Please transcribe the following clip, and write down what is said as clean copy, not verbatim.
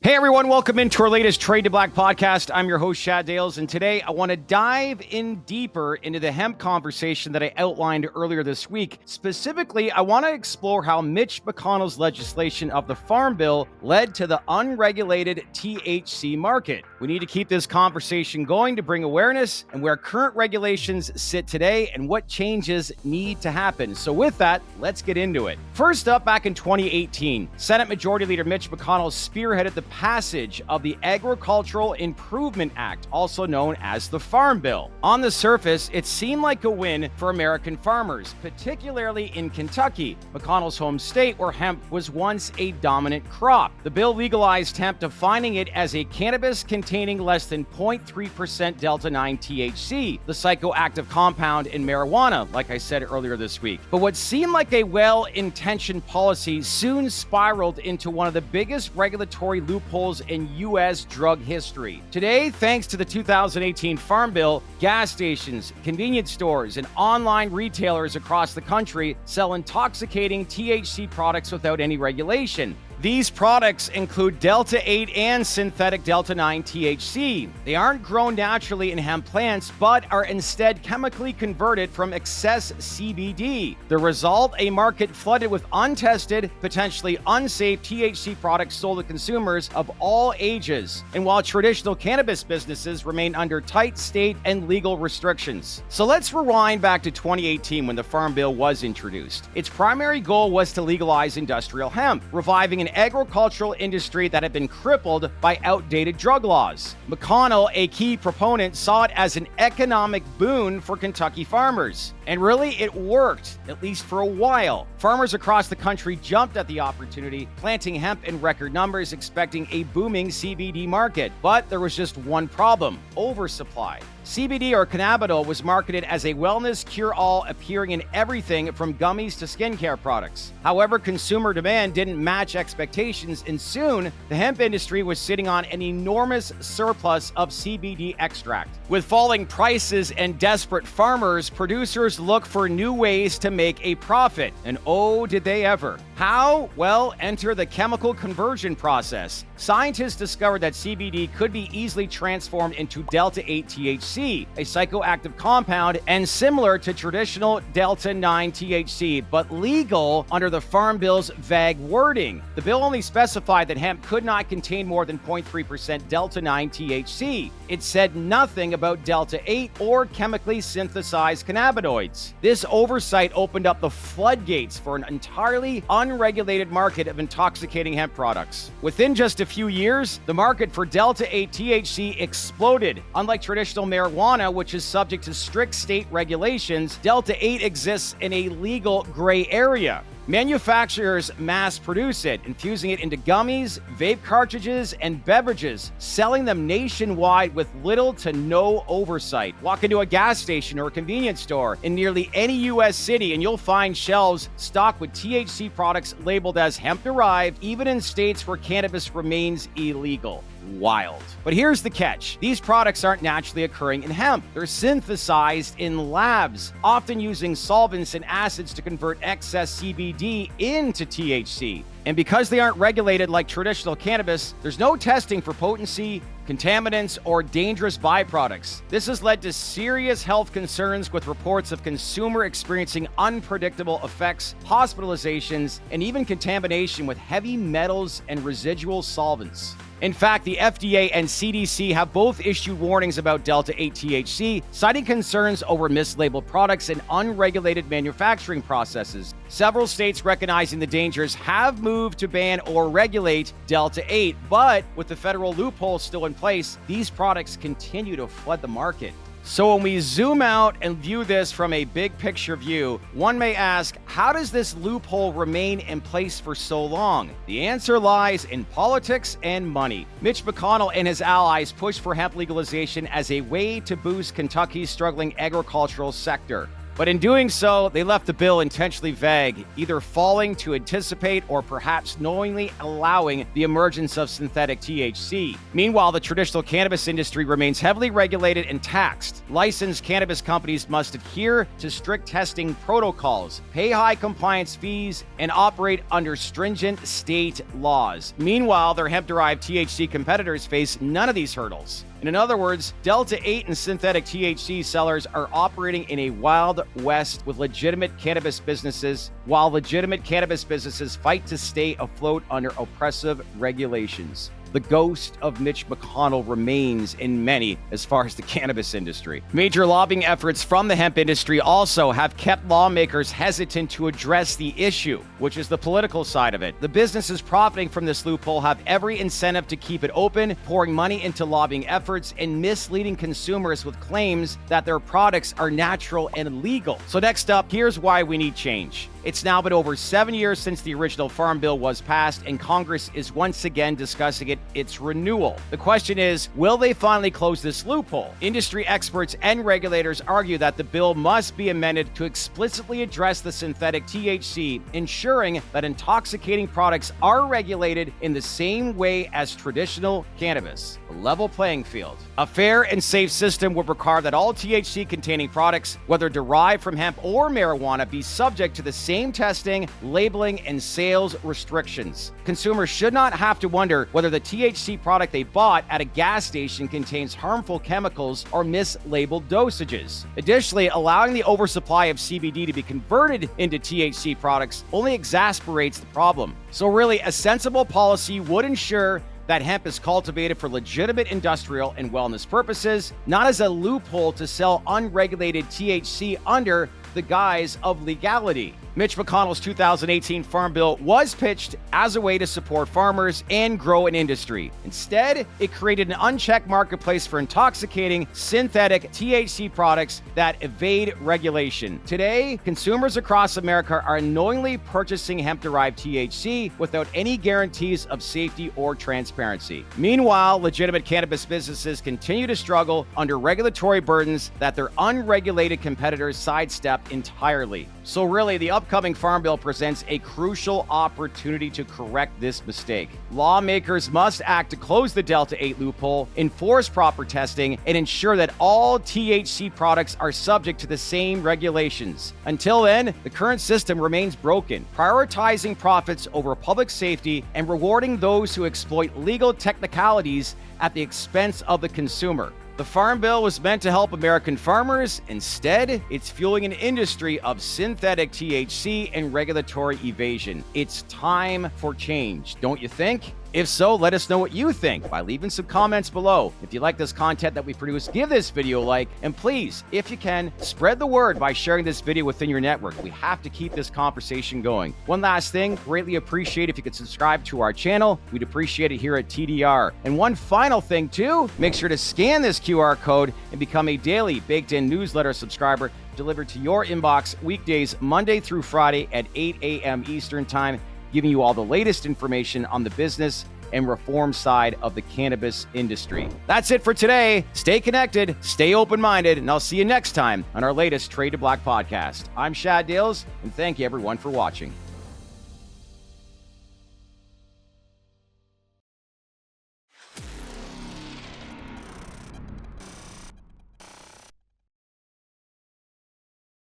Hey everyone, welcome into our latest Trade to Black podcast. I'm your host, Shad Dales, and today I want to dive in deeper into the hemp conversation that I outlined earlier this week. Specifically, I want to explore how Mitch McConnell's legislation of the Farm Bill led to the unregulated THC market. We need to keep this conversation going to bring awareness and where current regulations sit today and what changes need to happen. So with that, let's get into it. First up, back in 2018, Senate Majority Leader Mitch McConnell spearheaded the passage of the Agricultural Improvement Act, also known as the Farm Bill. On the surface, it seemed like a win for American farmers, particularly in Kentucky, McConnell's home state where hemp was once a dominant crop. The bill legalized hemp, defining it as a cannabis containing less than 0.3% Delta-9 THC, the psychoactive compound in marijuana, like I said earlier this week. But what seemed like a well-intentioned policy soon spiraled into one of the biggest regulatory loopholes in U.S. drug history. Today, thanks to the 2018 Farm Bill, gas stations, convenience stores, and online retailers across the country sell intoxicating THC products without any regulation. These products include Delta-8 and synthetic Delta-9 THC. They aren't grown naturally in hemp plants, but are instead chemically converted from excess CBD. The result, a market flooded with untested, potentially unsafe THC products sold to consumers of all ages. And while traditional cannabis businesses remain under tight state and legal restrictions. So let's rewind back to 2018 when the Farm Bill was introduced. Its primary goal was to legalize industrial hemp, reviving an agricultural industry that had been crippled by outdated drug laws. McConnell, a key proponent, saw it as an economic boon for Kentucky farmers. And really, it worked, at least for a while. Farmers across the country jumped at the opportunity, planting hemp in record numbers, expecting a booming CBD market. But there was just one problem: oversupply. CBD, or cannabidiol, was marketed as a wellness cure-all, appearing in everything from gummies to skincare products. However, consumer demand didn't match expectations, and soon the hemp industry was sitting on an enormous surplus of CBD extract. With falling prices and desperate farmers, producers looked for new ways to make a profit. And oh, did they ever. How? Well, enter the chemical conversion process. Scientists discovered that CBD could be easily transformed into Delta-8 THC, a psychoactive compound and similar to traditional Delta-9 THC, but legal under the Farm Bill's vague wording. The bill only specified that hemp could not contain more than 0.3% Delta-9 THC. It said nothing about Delta-8 or chemically synthesized cannabinoids. This oversight opened up the floodgates for an entirely unregulated market of intoxicating hemp products. Within just a few years, the market for Delta-8 THC exploded. Unlike traditional marijuana, which is subject to strict state regulations, Delta-8 exists in a legal gray area. Manufacturers mass produce it, infusing it into gummies, vape cartridges, and beverages, selling them nationwide with little to no oversight. Walk into a gas station or a convenience store in nearly any U.S. city and you'll find shelves stocked with THC products labeled as hemp-derived, even in states where cannabis remains illegal. Wild. But here's the catch. These products aren't naturally occurring in hemp. They're synthesized in labs, often using solvents and acids to convert excess CBD into THC. And because they aren't regulated like traditional cannabis, there's no testing for potency, contaminants, or dangerous byproducts. This has led to serious health concerns, with reports of consumer experiencing unpredictable effects, hospitalizations, and even contamination with heavy metals and residual solvents. In fact, the FDA and CDC have both issued warnings about Delta-8 THC, citing concerns over mislabeled products and unregulated manufacturing processes. Several states recognizing the dangers have moved to ban or regulate Delta-8, but with the federal loophole still in place, these products continue to flood the market. So when we zoom out and view this from a big picture view, one may ask, how does this loophole remain in place for so long? The answer lies in politics and money. Mitch McConnell and his allies pushed for hemp legalization as a way to boost Kentucky's struggling agricultural sector. But in doing so, they left the bill intentionally vague, either failing to anticipate or perhaps knowingly allowing the emergence of synthetic THC. Meanwhile, the traditional cannabis industry remains heavily regulated and taxed. Licensed cannabis companies must adhere to strict testing protocols, pay high compliance fees, and operate under stringent state laws. Meanwhile, their hemp-derived THC competitors face none of these hurdles. And in other words, Delta 8 and synthetic THC sellers are operating in a wild west with legitimate cannabis businesses, while legitimate cannabis businesses fight to stay afloat under oppressive regulations. The ghost of Mitch McConnell remains in many as far as the cannabis industry. Major lobbying efforts from the hemp industry also have kept lawmakers hesitant to address the issue, which is the political side of it. The businesses profiting from this loophole have every incentive to keep it open, pouring money into lobbying efforts and misleading consumers with claims that their products are natural and legal. So next up, here's why we need change. It's now been over 7 years since the original Farm Bill was passed, and Congress is once again discussing its renewal. The question is, will they finally close this loophole? Industry experts and regulators argue that the bill must be amended to explicitly address the synthetic THC, ensuring that intoxicating products are regulated in the same way as traditional cannabis. A level playing field. A fair and safe system would require that all THC-containing products, whether derived from hemp or marijuana, be subject to the same testing, labeling, and sales restrictions. Consumers should not have to wonder whether the THC product they bought at a gas station contains harmful chemicals or mislabeled dosages. Additionally, allowing the oversupply of CBD to be converted into THC products only exasperates the problem. So really, a sensible policy would ensure that hemp is cultivated for legitimate industrial and wellness purposes, not as a loophole to sell unregulated THC under the guise of legality. Mitch McConnell's 2018 Farm Bill was pitched as a way to support farmers and grow an industry. Instead, it created an unchecked marketplace for intoxicating synthetic THC products that evade regulation. Today, consumers across America are knowingly purchasing hemp-derived THC without any guarantees of safety or transparency. Meanwhile, legitimate cannabis businesses continue to struggle under regulatory burdens that their unregulated competitors sidestep entirely. So really, the upcoming Farm Bill presents a crucial opportunity to correct this mistake. Lawmakers must act to close the Delta 8 loophole, enforce proper testing, and ensure that all THC products are subject to the same regulations. Until then, the current system remains broken, prioritizing profits over public safety and rewarding those who exploit legal technicalities at the expense of the consumer. The Farm Bill was meant to help American farmers. Instead, it's fueling an industry of synthetic THC and regulatory evasion. It's time for change, don't you think? If so, let us know what you think by leaving some comments below. If you like this content that we produce, give this video a like, and please, if you can, spread the word by sharing this video within your network. We have to keep this conversation going. One last thing, greatly appreciate if you could subscribe to our channel. We'd appreciate it here at TDR. And one final thing too, make sure to scan this QR code and become a daily baked-in newsletter subscriber delivered to your inbox weekdays Monday through Friday at 8 a.m. Eastern Time, giving you all the latest information on the business and reform side of the cannabis industry. That's it for today. Stay connected, stay open-minded, and I'll see you next time on our latest Trade to Black podcast. I'm Shad Dales, and thank you everyone for watching.